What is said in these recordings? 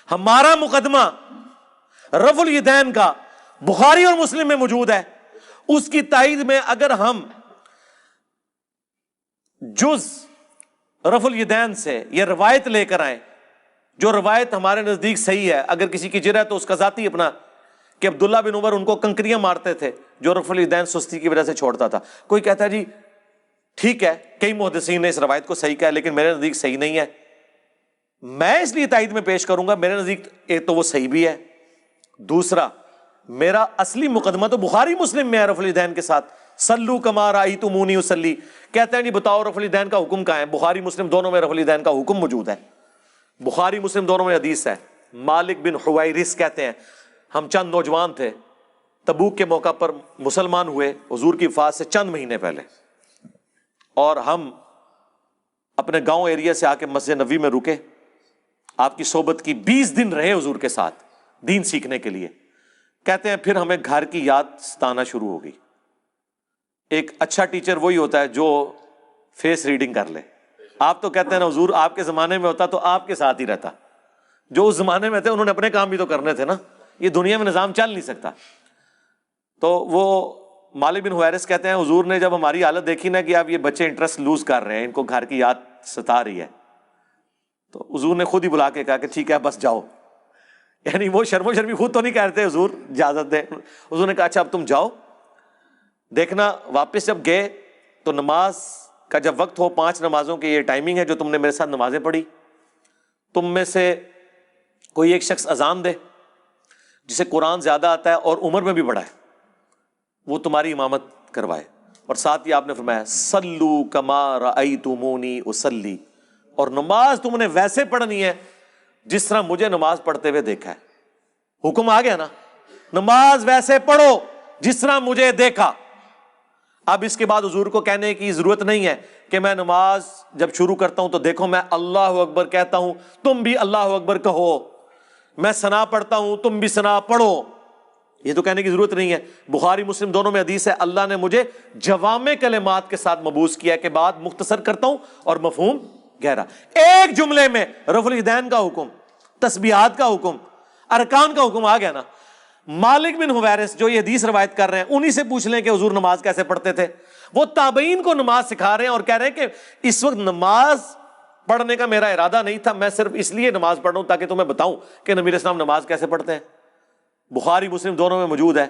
ہمارا مقدمہ رفع الیدین کا بخاری اور مسلم میں موجود ہے، اس کی تائید میں اگر ہم جز رفع الیدین سے یہ روایت لے کر آئیں جو روایت ہمارے نزدیک صحیح ہے، اگر کسی کی جرأت تو اس کا ذاتی اپنا کہ عبداللہ بن عمر ان کو کنکریاں مارتے تھے جو رفع الیدین سستی کی وجہ سے چھوڑتا تھا. کوئی کہتا ہے جی ٹھیک ہے، کئی محدثین نے اس روایت کو صحیح کہا لیکن میرے نزدیک صحیح نہیں ہے، میں اس لیے تائید میں پیش کروں گا، میرے نزدیک ایک تو وہ صحیح بھی ہے، دوسرا میرا اصلی مقدمہ تو بخاری مسلم میں ہے رفع الیدین کے ساتھ. صلو کما رأیتمونی اصلی، کہتے ہیں جی بتاؤ رفع الیدین کا حکم کہاں ہے؟ بخاری مسلم دونوں میں رفع الیدین کا حکم موجود ہے، بخاری مسلم دونوں میں حدیث ہے. مالک بن حویرث کہتے ہیں ہم چند نوجوان تھے، تبوک کے موقع پر مسلمان ہوئے حضور کی وفات سے چند مہینے پہلے، اور ہم اپنے گاؤں ایریا سے آ کے مسجد نبوی میں رکے، آپ کی صحبت کی، 20 دن رہے حضور کے ساتھ دین سیکھنے کے لیے. کہتے ہیں پھر ہمیں گھر کی یاد ستانا شروع ہو گئی. ایک اچھا ٹیچر وہی ہوتا ہے جو فیس ریڈنگ کر لے. آپ تو کہتے ہیں نا حضور آپ کے زمانے میں ہوتا تو آپ کے ساتھ ہی رہتا، جو اس زمانے میں تھے انہوں نے اپنے کام بھی تو کرنے تھے نا، یہ دنیا میں نظام چل نہیں سکتا. تو وہ مالک بن حویرث کہتے ہیں حضور نے جب ہماری حالت دیکھی نا کہ اب یہ بچے انٹرسٹ لوز کر رہے ہیں، ان کو گھر کی یاد ستا رہی ہے، تو حضور نے خود ہی بلا کے کہا کہ ٹھیک ہے بس جاؤ. یعنی وہ شرم و شرمی خود تو نہیں کہہ رہے حضور اجازت دیں، حضور نے کہا اچھا اب تم جاؤ. دیکھنا واپس جب گئے تو نماز کا جب وقت ہو، 5 نمازوں کی یہ ٹائمنگ ہے جو تم نے میرے ساتھ نمازیں پڑھی، تم میں سے کوئی ایک شخص اذان دے جسے قرآن زیادہ آتا ہے اور عمر میں بھی بڑا ہے، وہ تمہاری امامت کروائے. اور ساتھ ہی آپ نے فرمایا صلو کما رأیتمونی اصلی، اور نماز تم نے ویسے پڑھنی ہے جس طرح مجھے نماز پڑھتے ہوئے دیکھا ہے. حکم آ گیا نا، نماز ویسے پڑھو جس طرح مجھے دیکھا. اب اس کے بعد حضور کو کہنے کی ضرورت نہیں ہے کہ میں نماز جب شروع کرتا ہوں تو دیکھو میں اللہ اکبر کہتا ہوں تم بھی اللہ اکبر کہو، میں ثنا پڑھتا ہوں تم بھی ثنا پڑھو، یہ تو کہنے کی ضرورت نہیں ہے. بخاری مسلم دونوں میں حدیث ہے اللہ نے مجھے جوامع کلمات کے ساتھ مبعوث کیا کہ بات مختصر کرتا ہوں اور مفہوم گہرا. ایک جملے میں رفع الیدین کا حکم، تسبیحات کا حکم، ارکان کا حکم آ گیا نا. مالک بن حویرث جو یہ حدیث روایت کر رہے ہیں انہی سے پوچھ لیں کہ حضور نماز کیسے پڑھتے تھے. وہ تابعین کو نماز سکھا رہے ہیں اور کہہ رہے ہیں کہ اس وقت نماز پڑھنے کا میرا ارادہ نہیں تھا، میں صرف اس لیے نماز پڑھ رہا ہوں تاکہ تمہیں بتاؤں کہ نبی علیہ السلام نماز کیسے پڑھتے ہیں. بخاری مسلم دونوں میں موجود ہے.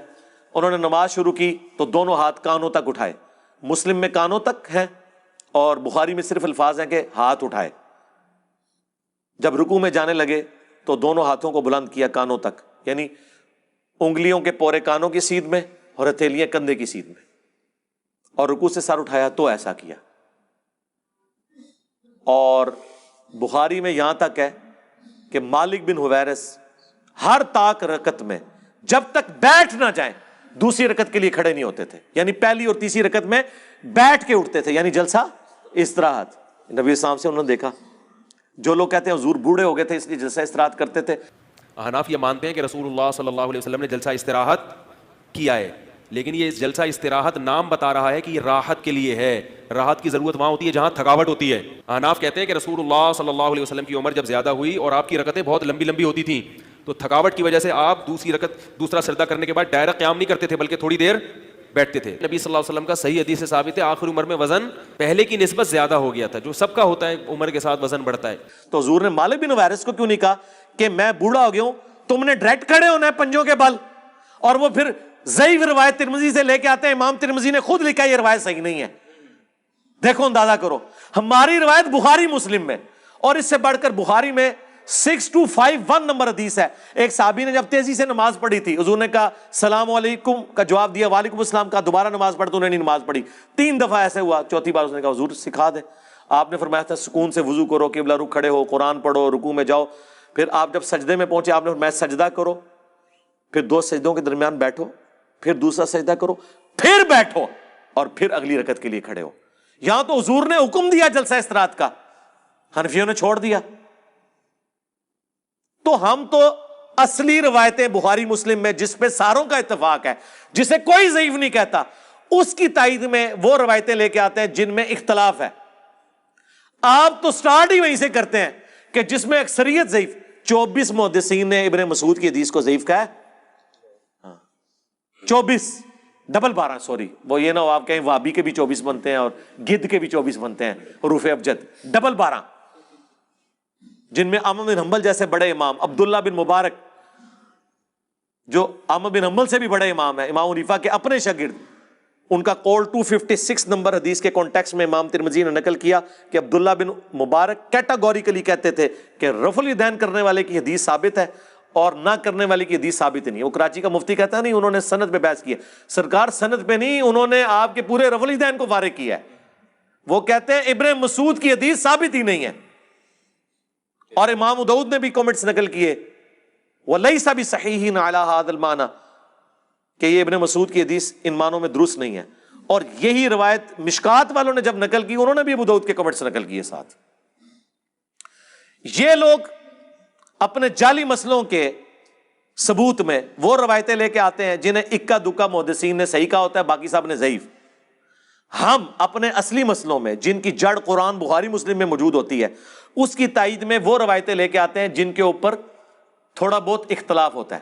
انہوں نے نماز شروع کی تو دونوں ہاتھ کانوں تک اٹھائے، مسلم میں کانوں تک ہیں اور بخاری میں صرف الفاظ ہیں کہ ہاتھ اٹھائے. جب رکوع میں جانے لگے تو دونوں ہاتھوں کو بلند کیا کانوں تک، یعنی انگلیوں کے پورے کانوں کی سیدھ میں اور ہتھیلیاں کندھے کی سیدھ میں، اور رکوع سے سر اٹھایا تو ایسا کیا. اور بخاری میں یہاں تک ہے کہ مالک بن حویرث ہر طاق رکعت میں جب تک بیٹھ نہ جائیں دوسری رکعت کے لیے کھڑے نہیں ہوتے تھے، یعنی پہلی اور تیسری رکعت میں بیٹھ کے اٹھتے تھے، یعنی جلسہ استراحت. نبی السلام سے انہوں نے دیکھا. جو لوگ کہتے ہیں حضور بوڑھے ہو گئے تھے اس لیے جلسہ استراحت کرتے تھے، احناف یہ مانتے ہیں کہ رسول اللہ صلی اللہ علیہ وسلم نے جلسہ استراحت کیا ہے، لیکن یہ جلسہ استراحت نام بتا رہا ہے کہ یہ راحت کے لیے ہے. راحت کی ضرورت وہاں ہوتی ہے جہاں تھکاوٹ ہوتی ہے. احناف کہتے ہیں کہ رسول اللہ صلی اللہ علیہ وسلم کی عمر جب زیادہ ہوئی اور آپ کی رکعتیں بہت لمبی لمبی ہوتی تھیں تو تھکاوٹ کی وجہ سے آپ دوسرا سجدہ کرنے کے بعد ڈائریکٹ قیام نہیں کرتے تھے بلکہ تھوڑی دیر بیٹھتے تھے. نبی صلی اللہ علیہ وسلم کا صحیح حدیث سے ثابت ہے آخر عمر میں وزن پہلے کی نسبت زیادہ ہو گیا تھا، جو سب کا ہوتا ہے عمر کے ساتھ وزن بڑھتا ہے. تو حضور نے مالک بن حویرث کو کیوں نہیں کہا کہ میں بوڑھا ہو گیا ہوں، تم نے ڈائریکٹ کھڑے ہونا ہے پنجوں کے بل؟ اور وہ پھر ضعیف روایت ترمذی سے لے کے آتے ہیں، امام ترمذی نے خود لکھا یہ روایت صحیح نہیں ہے. دیکھو اندازہ کرو، ہماری روایت بخاری مسلم میں، اور اس سے بڑھ کر بخاری میں 6251 نمبر حدیث ہے. ایک صحابی نے جب تیزی سے نماز پڑھی تھی، حضور نے کہا السلام علیکم کا جواب دیا، وعلیکم السلام کا، دوبارہ نماز پڑھ تو انہوں نے نماز پڑھی 3 دفعہ ایسے ہوا. چوتھی بار اس نے کہا حضور سکھا دیں. آپ نے فرمایا تھا سکون سے وضو کرو، قبلہ رخ کھڑے ہو، قرآن پڑھو، رکوع میں جاؤ. پھر آپ جب سجدے میں پہنچے آپ نے فرمایا سجدہ کرو، پھر 2 سجدوں کے درمیان بیٹھو، پھر دوسرا سجدہ کرو، پھر بیٹھو، اور پھر اگلی رکعت کے لیے کھڑے ہو. یہاں تو حضور نے حکم دیا جلسہ استراحت کا، حنفیوں نے چھوڑ دیا. تو ہم تو اصلی روایتیں بخاری مسلم میں جس پہ ساروں کا اتفاق ہے، جسے کوئی ضعیف نہیں کہتا، اس کی تائید میں وہ روایتیں لے کے آتے ہیں جن میں اختلاف ہے. آپ تو سٹارٹ ہی وہیں سے کرتے ہیں کہ جس میں اکثریت ضعیف. 24 محدثین نے ابن مسعود کی حدیث کو ضعیف کہا ہے، 24 ڈبل 12، سوری وہ یہ نہ ہو آپ کہیں وابی کے بھی 24 بنتے ہیں اور گد کے بھی 24 بنتے ہیں، حروف ابجد، ڈبل 12، جن میں احمد بن حنبل جیسے بڑے امام، عبداللہ بن مبارک جو احمد بن حنبل سے بھی بڑے امام ہیں، امام حنیفہ کے اپنے شاگرد، ان کا قول 256 نمبر حدیث کے کانٹیکسٹ میں امام ترمذی نے نقل کیا کہ عبداللہ بن مبارک کیٹاگوریکلی کہتے تھے کہ رفع الیدین کرنے والے کی حدیث ثابت ہے اور نہ کرنے والے کی حدیث ثابت نہیں ہے۔ وہ کراچی کا مفتی کہتا ہے نہیں، انہوں نے سند پہ بحث کی ہے، سرکار سند پہ نہیں، انہوں نے آپ کے پورے رفع الیدین کو فارغ کیا ہے۔ وہ کہتے ہیں ابن مسعود کی حدیث ثابت ہی نہیں ہے، اور امام ابو داؤد نے بھی کمنٹس نقل کیے وَلَيْسَ بِصَحِيحٍ عَلَى هَذَا الْمَعْنَى کہ یہ ابن مسعود کی حدیث ان معنوں میں درست نہیں ہے۔ اور یہی روایت مشکات والوں نے جب نقل کی، انہوں نے بھی ابو داؤد کے کمنٹس نقل کیے ساتھ۔ یہ لوگ اپنے جعلی مسئلوں کے ثبوت میں وہ روایتیں لے کے آتے ہیں جنہیں اکا دکا محدثین نے صحیح کہا ہوتا ہے، باقی صاحب نے ضعیف۔ ہم اپنے اصلی مسئلوں میں جن کی جڑ قرآن بخاری مسلم میں موجود ہوتی ہے، اس کی تائید میں وہ روایتیں لے کے آتے ہیں جن کے اوپر تھوڑا بہت اختلاف ہوتا ہے۔